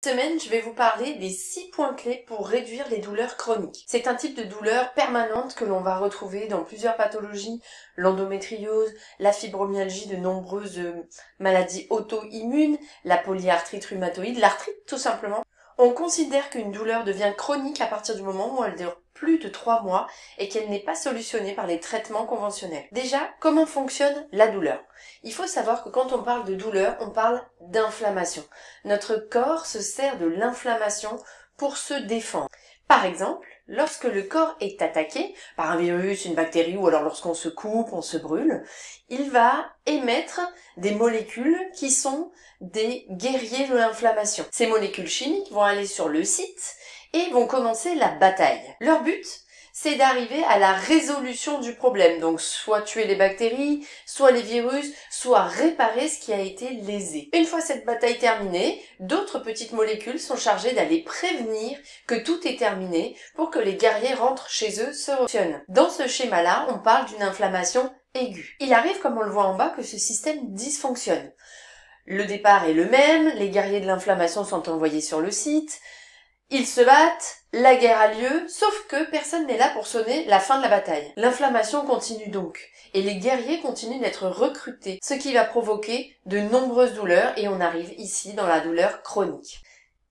Cette semaine, je vais vous parler des 6 points clés pour réduire les douleurs chroniques. C'est un type de douleur permanente que l'on va retrouver dans plusieurs pathologies, l'endométriose, la fibromyalgie, de nombreuses maladies auto-immunes, la polyarthrite rhumatoïde, l'arthrite tout simplement. On considère qu'une douleur devient chronique à partir du moment où elle dure plus de 3 mois et qu'elle n'est pas solutionnée par les traitements conventionnels. Déjà, comment fonctionne la douleur ? Il faut savoir que quand on parle de douleur, on parle d'inflammation. Notre corps se sert de l'inflammation pour se défendre. Par exemple, lorsque le corps est attaqué par un virus, une bactérie ou alors lorsqu'on se coupe, on se brûle, il va émettre des molécules qui sont des guerriers de l'inflammation. Ces molécules chimiques vont aller sur le site et vont commencer la bataille. Leur but, c'est d'arriver à la résolution du problème. Donc soit tuer les bactéries, soit les virus, soit réparer ce qui a été lésé. Une fois cette bataille terminée, d'autres petites molécules sont chargées d'aller prévenir que tout est terminé pour que les guerriers rentrent chez eux, se repositionnent. Dans ce schéma-là, on parle d'une inflammation aiguë. Il arrive, comme on le voit en bas, que ce système dysfonctionne. Le départ est le même, les guerriers de l'inflammation sont envoyés sur le site, ils se battent, la guerre a lieu, sauf que personne n'est là pour sonner la fin de la bataille. L'inflammation continue donc, et les guerriers continuent d'être recrutés, ce qui va provoquer de nombreuses douleurs, et on arrive ici dans la douleur chronique.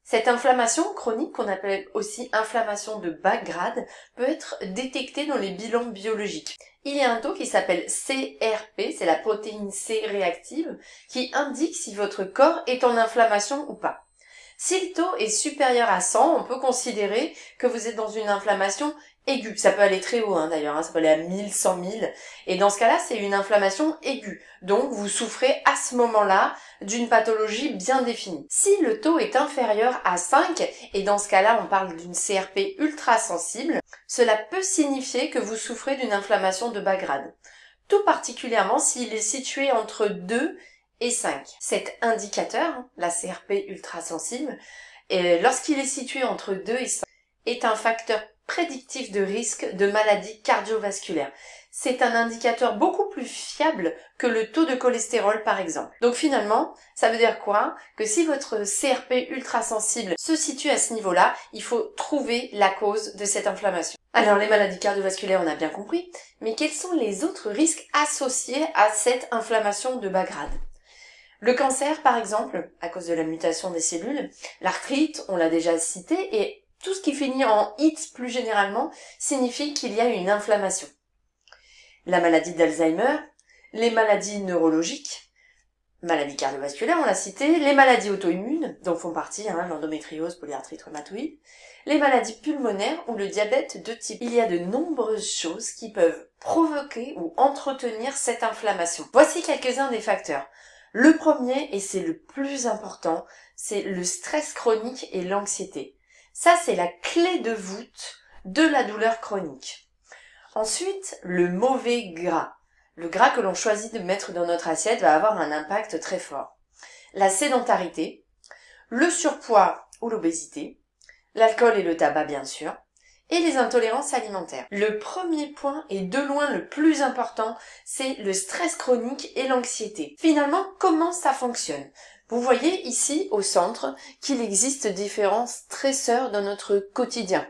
Cette inflammation chronique, qu'on appelle aussi inflammation de bas grade, peut être détectée dans les bilans biologiques. Il y a un taux qui s'appelle CRP, c'est la protéine C réactive, qui indique si votre corps est en inflammation ou pas. Si le taux est supérieur à 100, on peut considérer que vous êtes dans une inflammation aiguë. Ça peut aller très haut d'ailleurs, ça peut aller à 1000, 100 000. Et dans ce cas-là, c'est une inflammation aiguë. Donc vous souffrez à ce moment-là d'une pathologie bien définie. Si le taux est inférieur à 5, et dans ce cas-là on parle d'une CRP ultra sensible, cela peut signifier que vous souffrez d'une inflammation de bas grade. Tout particulièrement s'il est situé entre 2 et 5. Cet indicateur, la CRP ultrasensible, lorsqu'il est situé entre 2 et 5, est un facteur prédictif de risque de maladie cardiovasculaire. C'est un indicateur beaucoup plus fiable que le taux de cholestérol par exemple. Donc finalement, ça veut dire quoi ? Que si votre CRP ultrasensible se situe à ce niveau-là, il faut trouver la cause de cette inflammation. Alors les maladies cardiovasculaires, on a bien compris, mais quels sont les autres risques associés à cette inflammation de bas grade ? Le cancer, par exemple, à cause de la mutation des cellules, l'arthrite, on l'a déjà cité, et tout ce qui finit en IT plus généralement signifie qu'il y a une inflammation. La maladie d'Alzheimer, les maladies neurologiques, maladies cardiovasculaires, on l'a cité, les maladies auto-immunes, dont font partie l'endométriose, polyarthrite rhumatoïde, les maladies pulmonaires ou le diabète de type. Il y a de nombreuses choses qui peuvent provoquer ou entretenir cette inflammation. Voici quelques-uns des facteurs. Le premier, et c'est le plus important, c'est le stress chronique et l'anxiété. Ça, c'est la clé de voûte de la douleur chronique. Ensuite, le mauvais gras. Le gras que l'on choisit de mettre dans notre assiette va avoir un impact très fort. La sédentarité, le surpoids ou l'obésité, l'alcool et le tabac bien sûr, et les intolérances alimentaires. Le premier point et de loin le plus important, c'est le stress chronique et l'anxiété. Finalement, comment ça fonctionne ? Vous voyez ici au centre qu'il existe différents stresseurs dans notre quotidien.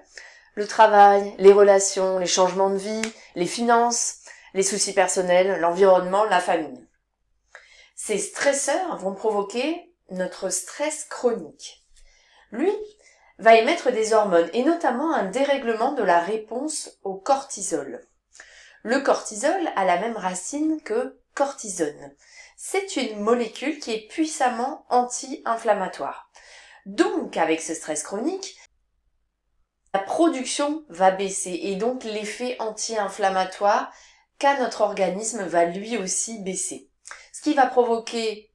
Le travail, les relations, les changements de vie, les finances, les soucis personnels, l'environnement, la famille. Ces stresseurs vont provoquer notre stress chronique. Lui va émettre des hormones et notamment un dérèglement de la réponse au cortisol. Le cortisol a la même racine que cortisone. C'est une molécule qui est puissamment anti-inflammatoire. Donc, avec ce stress chronique, la production va baisser et donc l'effet anti-inflammatoire qu'a notre organisme va lui aussi baisser. Ce qui va provoquer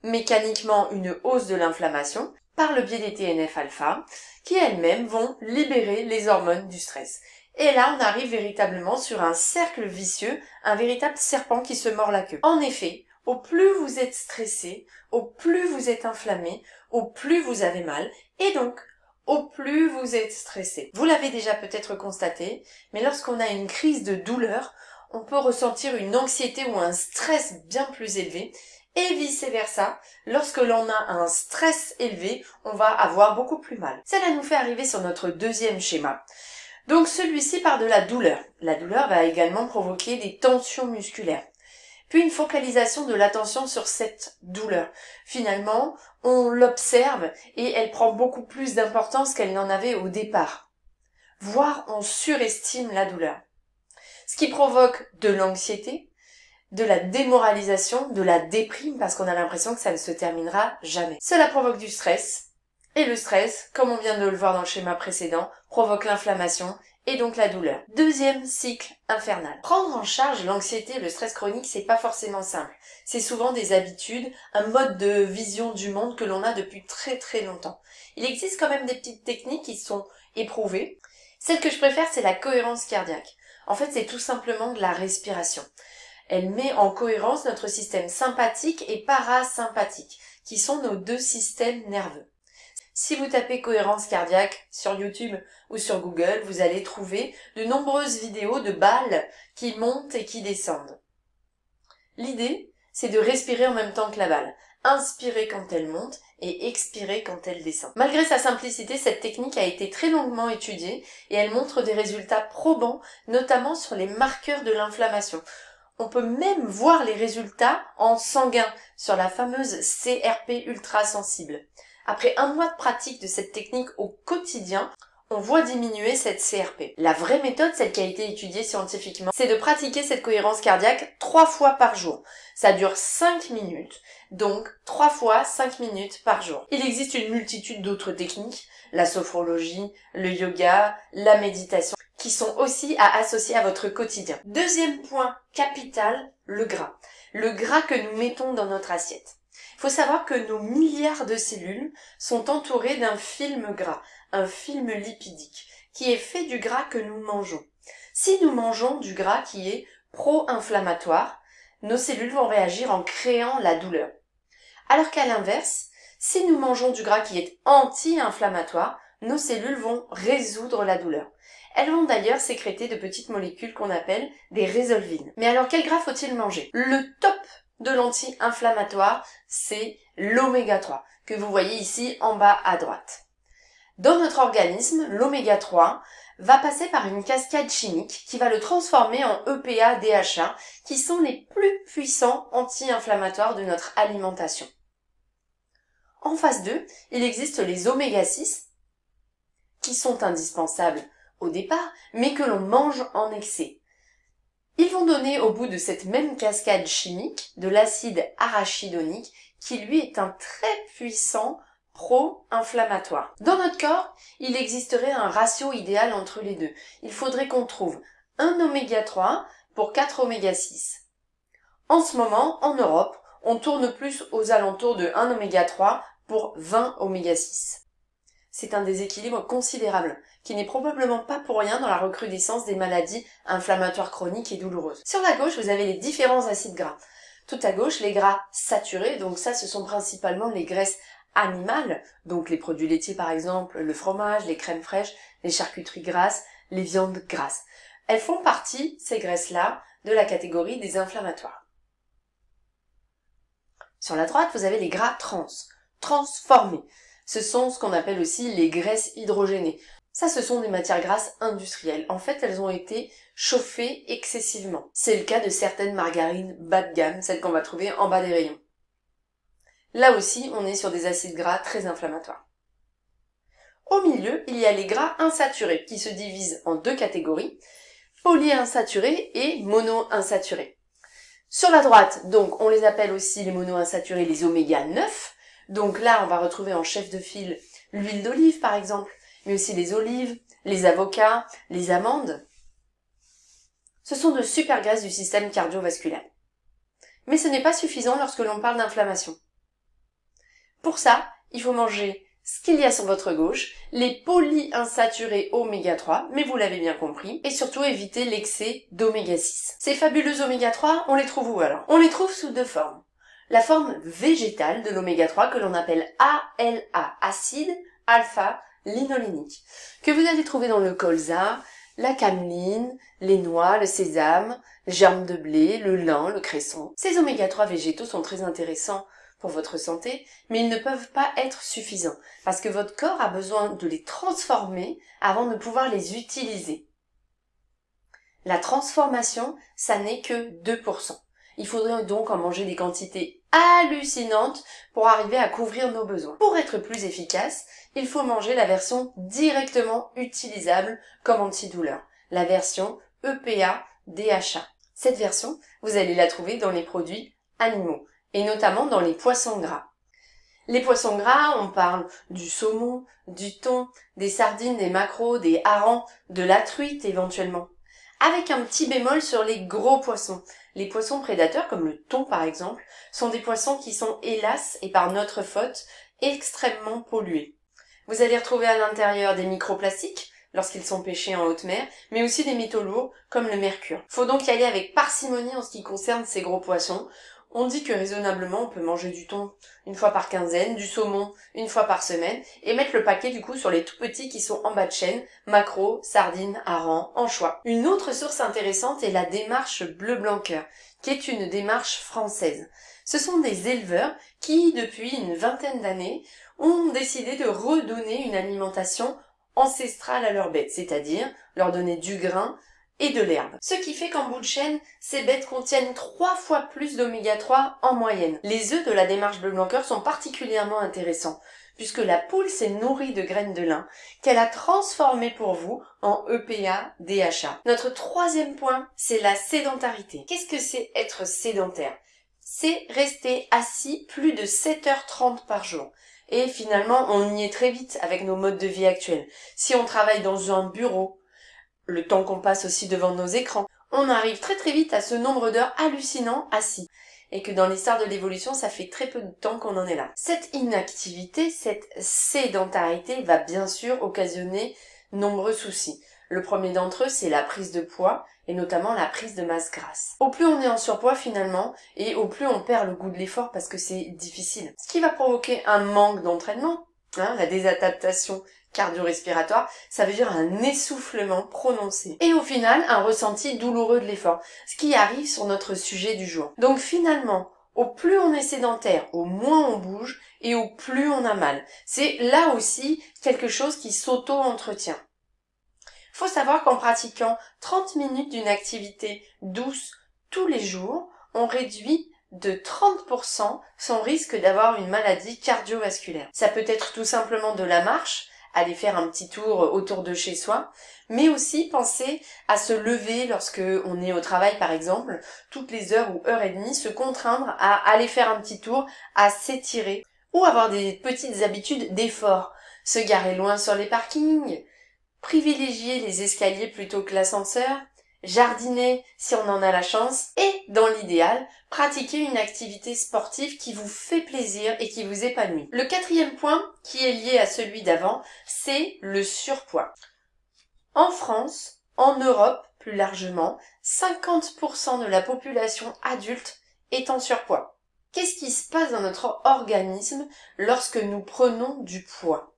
mécaniquement une hausse de l'inflammation par le biais des TNF-alpha, qui elles-mêmes vont libérer les hormones du stress. Et là, on arrive véritablement sur un cercle vicieux, un véritable serpent qui se mord la queue. En effet, au plus vous êtes stressé, au plus vous êtes inflammé, au plus vous avez mal, et donc, au plus vous êtes stressé. Vous l'avez déjà peut-être constaté, mais lorsqu'on a une crise de douleur, on peut ressentir une anxiété ou un stress bien plus élevé, Et vice-versa, lorsque l'on a un stress élevé, on va avoir beaucoup plus mal. Cela nous fait arriver sur notre deuxième schéma. Donc celui-ci part de la douleur. La douleur va également provoquer des tensions musculaires. Puis une focalisation de l'attention sur cette douleur. Finalement, on l'observe et elle prend beaucoup plus d'importance qu'elle n'en avait au départ. Voire on surestime la douleur. Ce qui provoque de l'anxiété, de la démoralisation, de la déprime parce qu'on a l'impression que ça ne se terminera jamais. Cela provoque du stress. Et le stress, comme on vient de le voir dans le schéma précédent, provoque l'inflammation et donc la douleur. Deuxième cycle infernal. Prendre en charge l'anxiété et le stress chronique, c'est pas forcément simple. C'est souvent des habitudes, un mode de vision du monde que l'on a depuis très très longtemps. Il existe quand même des petites techniques qui sont éprouvées. Celle que je préfère, c'est la cohérence cardiaque. En fait, c'est tout simplement de la respiration. Elle met en cohérence notre système sympathique et parasympathique, qui sont nos deux systèmes nerveux. Si vous tapez cohérence cardiaque sur YouTube ou sur Google, vous allez trouver de nombreuses vidéos de balles qui montent et qui descendent. L'idée, c'est de respirer en même temps que la balle. Inspirer quand elle monte et expirer quand elle descend. Malgré sa simplicité, cette technique a été très longuement étudiée et elle montre des résultats probants, notamment sur les marqueurs de l'inflammation. On peut même voir les résultats en sanguin sur la fameuse CRP ultrasensible. Après un mois de pratique de cette technique au quotidien, on voit diminuer cette CRP. La vraie méthode, celle qui a été étudiée scientifiquement, c'est de pratiquer cette cohérence cardiaque 3 fois par jour. Ça dure 5 minutes, donc 3 fois 5 minutes par jour. Il existe une multitude d'autres techniques, la sophrologie, le yoga, la méditation, qui sont aussi à associer à votre quotidien. Deuxième point capital, le gras. Le gras que nous mettons dans notre assiette. Il faut savoir que nos milliards de cellules sont entourées d'un film gras, un film lipidique, qui est fait du gras que nous mangeons. Si nous mangeons du gras qui est pro-inflammatoire, nos cellules vont réagir en créant la douleur. Alors qu'à l'inverse, si nous mangeons du gras qui est anti-inflammatoire, nos cellules vont résoudre la douleur. Elles vont d'ailleurs sécréter de petites molécules qu'on appelle des résolvines. Mais alors quel gras faut-il manger? Le top de l'anti-inflammatoire, c'est l'oméga 3, que vous voyez ici en bas à droite. Dans notre organisme, l'oméga 3 va passer par une cascade chimique qui va le transformer en EPA, DHA, qui sont les plus puissants anti-inflammatoires de notre alimentation. En phase 2, il existe les oméga 6, qui sont indispensables au départ, mais que l'on mange en excès. Ils vont donner au bout de cette même cascade chimique de l'acide arachidonique qui lui est un très puissant pro-inflammatoire. Dans notre corps, il existerait un ratio idéal entre les deux. Il faudrait qu'on trouve un oméga 3 pour 4 oméga 6. En ce moment, en Europe, on tourne plus aux alentours de 1 oméga 3 pour 20 oméga 6. C'est un déséquilibre considérable, qui n'est probablement pas pour rien dans la recrudescence des maladies inflammatoires chroniques et douloureuses. Sur la gauche, vous avez les différents acides gras. Tout à gauche, les gras saturés, donc ça ce sont principalement les graisses animales, donc les produits laitiers par exemple, le fromage, les crèmes fraîches, les charcuteries grasses, les viandes grasses. Elles font partie, ces graisses-là, de la catégorie des inflammatoires. Sur la droite, vous avez les gras trans, transformés. Ce sont ce qu'on appelle aussi les graisses hydrogénées. Ça, ce sont des matières grasses industrielles. En fait, elles ont été chauffées excessivement. C'est le cas de certaines margarines bas de gamme, celles qu'on va trouver en bas des rayons. Là aussi, on est sur des acides gras très inflammatoires. Au milieu, il y a les gras insaturés, qui se divisent en deux catégories, polyinsaturés et monoinsaturés. Sur la droite, donc, on les appelle aussi les monoinsaturés, les oméga 9. Donc là, on va retrouver en chef de file l'huile d'olive, par exemple, mais aussi les olives, les avocats, les amandes. Ce sont de super graisses du système cardiovasculaire. Mais ce n'est pas suffisant lorsque l'on parle d'inflammation. Pour ça, il faut manger ce qu'il y a sur votre gauche, les polyinsaturés oméga 3, mais vous l'avez bien compris, et surtout éviter l'excès d'oméga 6. Ces fabuleux oméga 3, on les trouve où alors? On les trouve sous deux formes. La forme végétale de l'oméga 3 que l'on appelle ALA, acide alpha-linolénique, que vous allez trouver dans le colza, la cameline, les noix, le sésame, les germes de blé, le lin, le cresson. Ces oméga 3 végétaux sont très intéressants pour votre santé, mais ils ne peuvent pas être suffisants, parce que votre corps a besoin de les transformer avant de pouvoir les utiliser. La transformation, ça n'est que 2%. Il faudrait donc en manger des quantités hallucinantes pour arriver à couvrir nos besoins. Pour être plus efficace, il faut manger la version directement utilisable comme antidouleur, la version EPA-DHA. Cette version, vous allez la trouver dans les produits animaux, et notamment dans les poissons gras. Les poissons gras, on parle du saumon, du thon, des sardines, des maquereaux, des harengs, de la truite éventuellement. Avec un petit bémol sur les gros poissons. Les poissons prédateurs, comme le thon par exemple, sont des poissons qui sont, hélas, et par notre faute, extrêmement pollués. Vous allez retrouver à l'intérieur des microplastiques, lorsqu'ils sont pêchés en haute mer, mais aussi des métaux lourds, comme le mercure. Faut donc y aller avec parcimonie en ce qui concerne ces gros poissons. On dit que raisonnablement on peut manger du thon une fois par quinzaine, du saumon une fois par semaine, et mettre le paquet du coup sur les tout petits qui sont en bas de chaîne, maquereaux, sardines, harengs, anchois. Une autre source intéressante est la démarche Bleu Blanc Cœur, qui est une démarche française. Ce sont des éleveurs qui, depuis une vingtaine d'années, ont décidé de redonner une alimentation ancestrale à leurs bêtes, c'est-à-dire leur donner du grain et de l'herbe. Ce qui fait qu'en bout de chaîne, ces bêtes contiennent 3 fois plus d'oméga 3 en moyenne. Les œufs de la démarche Bleu Blanc Cœur sont particulièrement intéressants, puisque la poule s'est nourrie de graines de lin qu'elle a transformées pour vous en EPA-DHA. Notre troisième point, c'est la sédentarité. Qu'est-ce que c'est être sédentaire? C'est rester assis plus de 7h30 par jour. Et finalement, on y est très vite avec nos modes de vie actuels. Si on travaille dans un bureau, le temps qu'on passe aussi devant nos écrans, on arrive très très vite à ce nombre d'heures hallucinant assis. Et que dans l'histoire de l'évolution, ça fait très peu de temps qu'on en est là. Cette inactivité, cette sédentarité va bien sûr occasionner nombreux soucis. Le premier d'entre eux, c'est la prise de poids, et notamment la prise de masse grasse. Au plus on est en surpoids finalement, et au plus on perd le goût de l'effort parce que c'est difficile. Ce qui va provoquer un manque d'entraînement, la désadaptation cardio-respiratoire, ça veut dire un essoufflement prononcé. Et au final, un ressenti douloureux de l'effort, ce qui arrive sur notre sujet du jour. Donc finalement, au plus on est sédentaire, au moins on bouge, et au plus on a mal. C'est là aussi quelque chose qui s'auto-entretient. Faut savoir qu'en pratiquant 30 minutes d'une activité douce tous les jours, on réduit de 30% son risque d'avoir une maladie cardiovasculaire. Ça peut être tout simplement de la marche, aller faire un petit tour autour de chez soi, mais aussi penser à se lever lorsque on est au travail par exemple, toutes les heures ou heures et demie, se contraindre à aller faire un petit tour, à s'étirer, ou avoir des petites habitudes d'effort, se garer loin sur les parkings, privilégier les escaliers plutôt que l'ascenseur, jardiner si on en a la chance, et, dans l'idéal, pratiquer une activité sportive qui vous fait plaisir et qui vous épanouit. Le quatrième point, qui est lié à celui d'avant, c'est le surpoids. En France, en Europe plus largement, 50% de la population adulte est en surpoids. Qu'est-ce qui se passe dans notre organisme lorsque nous prenons du poids?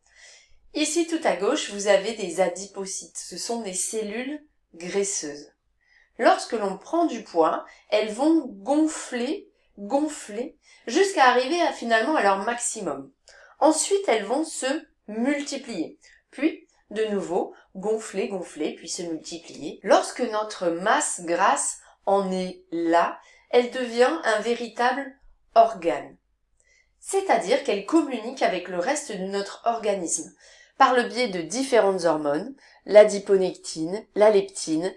Ici tout à gauche, vous avez des adipocytes. Ce sont des cellules graisseuses. Lorsque l'on prend du poids, elles vont gonfler, jusqu'à arriver finalement à leur maximum. Ensuite, elles vont se multiplier. Puis, de nouveau, gonfler, puis se multiplier. Lorsque notre masse grasse en est là, elle devient un véritable organe. C'est-à-dire qu'elle communique avec le reste de notre organisme, par le biais de différentes hormones, l'adiponectine, la leptine,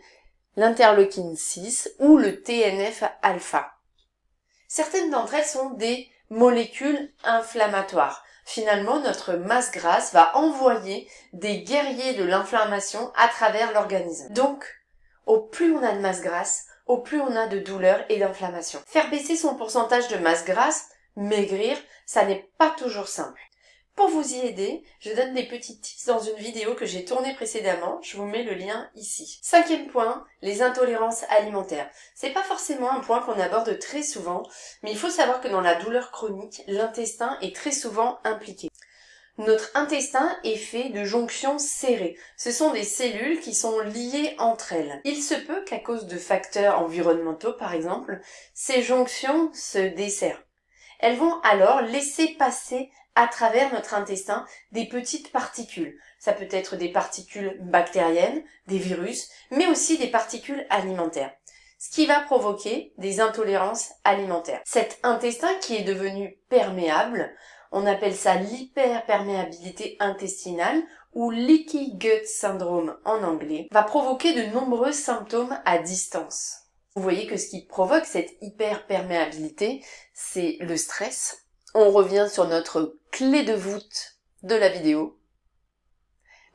l'interleukine 6 ou le TNF-alpha. Certaines d'entre elles sont des molécules inflammatoires. Finalement, notre masse grasse va envoyer des guerriers de l'inflammation à travers l'organisme. Donc, au plus on a de masse grasse, au plus on a de douleur et d'inflammation. Faire baisser son pourcentage de masse grasse, maigrir, ça n'est pas toujours simple. Pour vous y aider, je donne des petits tips dans une vidéo que j'ai tournée précédemment, je vous mets le lien ici. Cinquième point, les intolérances alimentaires. C'est pas forcément un point qu'on aborde très souvent, mais il faut savoir que dans la douleur chronique, l'intestin est très souvent impliqué. Notre intestin est fait de jonctions serrées. Ce sont des cellules qui sont liées entre elles. Il se peut qu'à cause de facteurs environnementaux, par exemple, ces jonctions se desserrent. Elles vont alors laisser passer à travers notre intestin des petites particules. Ça peut être des particules bactériennes, des virus, mais aussi des particules alimentaires. Ce qui va provoquer des intolérances alimentaires. Cet intestin qui est devenu perméable, on appelle ça l'hyperperméabilité intestinale ou leaky gut syndrome en anglais, va provoquer de nombreux symptômes à distance. Vous voyez que ce qui provoque cette hyperperméabilité, c'est le stress. On revient sur notre clé de voûte de la vidéo,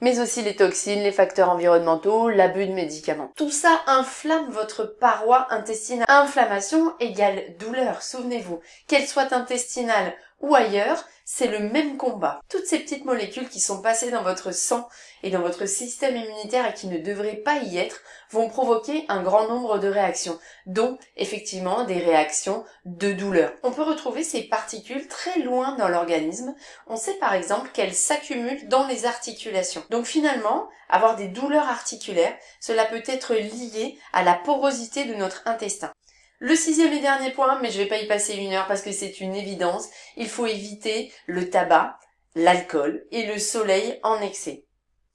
mais aussi les toxines, les facteurs environnementaux, l'abus de médicaments. Tout ça inflamme votre paroi intestinale. Inflammation égale douleur, souvenez-vous. Qu'elle soit intestinale ou ailleurs, c'est le même combat. Toutes ces petites molécules qui sont passées dans votre sang et dans votre système immunitaire et qui ne devraient pas y être, vont provoquer un grand nombre de réactions, dont effectivement des réactions de douleur. On peut retrouver ces particules très loin dans l'organisme. On sait par exemple qu'elles s'accumulent dans les articulations. Donc finalement, avoir des douleurs articulaires, cela peut être lié à la porosité de notre intestin. Le 6e et dernier point, mais je vais pas y passer 1 heure parce que c'est une évidence, il faut éviter le tabac, l'alcool et le soleil en excès.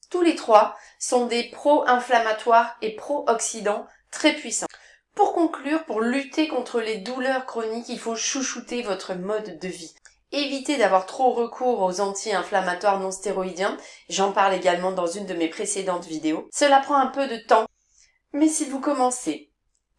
Tous les 3 sont des pro-inflammatoires et pro-oxydants très puissants. Pour conclure, pour lutter contre les douleurs chroniques, il faut chouchouter votre mode de vie. Évitez d'avoir trop recours aux anti-inflammatoires non stéroïdiens, j'en parle également dans une de mes précédentes vidéos. Cela prend un peu de temps, mais si vous commencez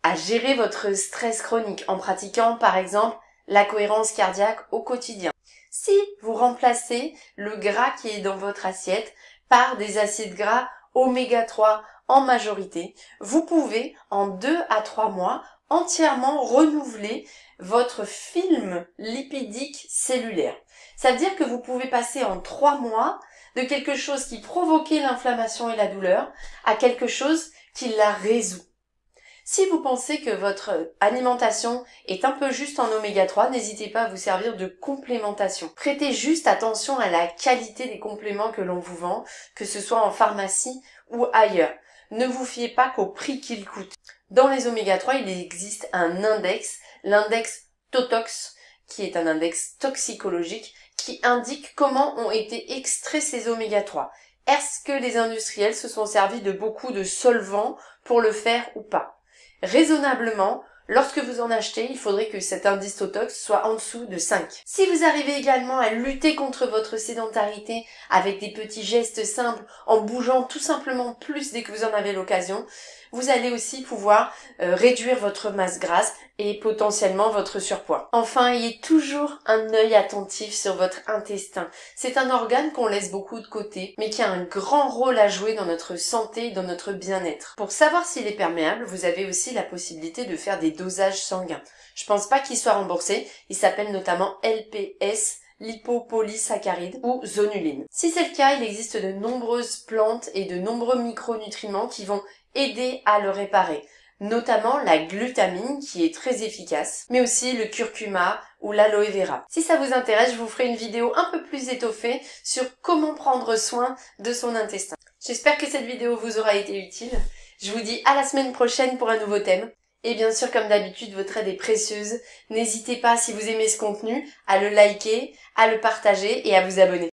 à gérer votre stress chronique en pratiquant par exemple la cohérence cardiaque au quotidien, si vous remplacez le gras qui est dans votre assiette par des acides gras oméga 3 en majorité, vous pouvez en 2 à 3 mois entièrement renouveler votre film lipidique cellulaire. Ça veut dire que vous pouvez passer en 3 mois de quelque chose qui provoquait l'inflammation et la douleur à quelque chose qui la résout. Si vous pensez que votre alimentation est un peu juste en oméga 3, n'hésitez pas à vous servir de complémentation. Prêtez juste attention à la qualité des compléments que l'on vous vend, que ce soit en pharmacie ou ailleurs. Ne vous fiez pas qu'au prix qu'ils coûtent. Dans les oméga 3, il existe un index, l'index TOTOX, qui est un index toxicologique, qui indique comment ont été extraits ces oméga 3. Est-ce que les industriels se sont servis de beaucoup de solvants pour le faire ou pas? Raisonnablement, lorsque vous en achetez, il faudrait que cet indice TOTOX soit en dessous de 5. Si vous arrivez également à lutter contre votre sédentarité avec des petits gestes simples, en bougeant tout simplement plus dès que vous en avez l'occasion, vous allez aussi pouvoir réduire votre masse grasse et potentiellement votre surpoids. Enfin, ayez toujours un œil attentif sur votre intestin. C'est un organe qu'on laisse beaucoup de côté, mais qui a un grand rôle à jouer dans notre santé et dans notre bien-être. Pour savoir s'il est perméable, vous avez aussi la possibilité de faire des dosages sanguins. Je pense pas qu'il soit remboursé, il s'appelle notamment LPS, lipopolysaccharides ou zonuline. Si c'est le cas, il existe de nombreuses plantes et de nombreux micronutriments qui vont aider à le réparer, notamment la glutamine qui est très efficace, mais aussi le curcuma ou l'aloe vera. Si ça vous intéresse, je vous ferai une vidéo un peu plus étoffée sur comment prendre soin de son intestin. J'espère que cette vidéo vous aura été utile. Je vous dis à la semaine prochaine pour un nouveau thème. Et bien sûr, comme d'habitude, votre aide est précieuse. N'hésitez pas, si vous aimez ce contenu, à le liker, à le partager et à vous abonner.